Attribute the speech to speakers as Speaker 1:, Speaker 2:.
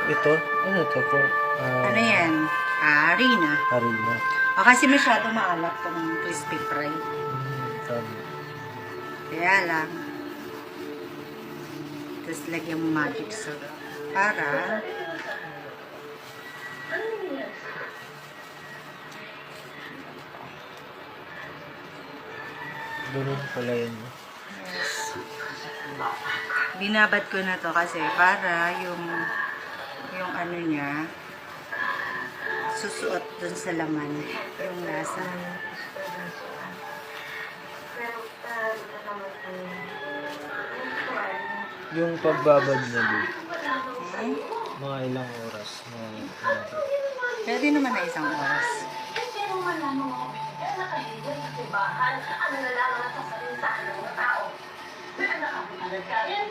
Speaker 1: Ito? Ano to po?
Speaker 2: Ano yan? Harina.
Speaker 1: Harina.
Speaker 2: O kasi masyado maalat tong crispy fry.
Speaker 1: Tama.
Speaker 2: Kaya lang. Tapos lagyan mo magic soda. Para
Speaker 1: Ganun pala yun.
Speaker 2: yes. Binabad ko na to kasi para yung ano niya susuot dun sa laman yung lasa.
Speaker 1: Yung pagbabad niya dito,
Speaker 2: Hmm?
Speaker 1: mga ilang oras na
Speaker 2: Pwede naman na isang oras.
Speaker 3: Pero wala mga opisyal na kahilig sa simbahan. Ano na lang ang sasabihin sa akin ng mga tao? May anak ako na nagkain.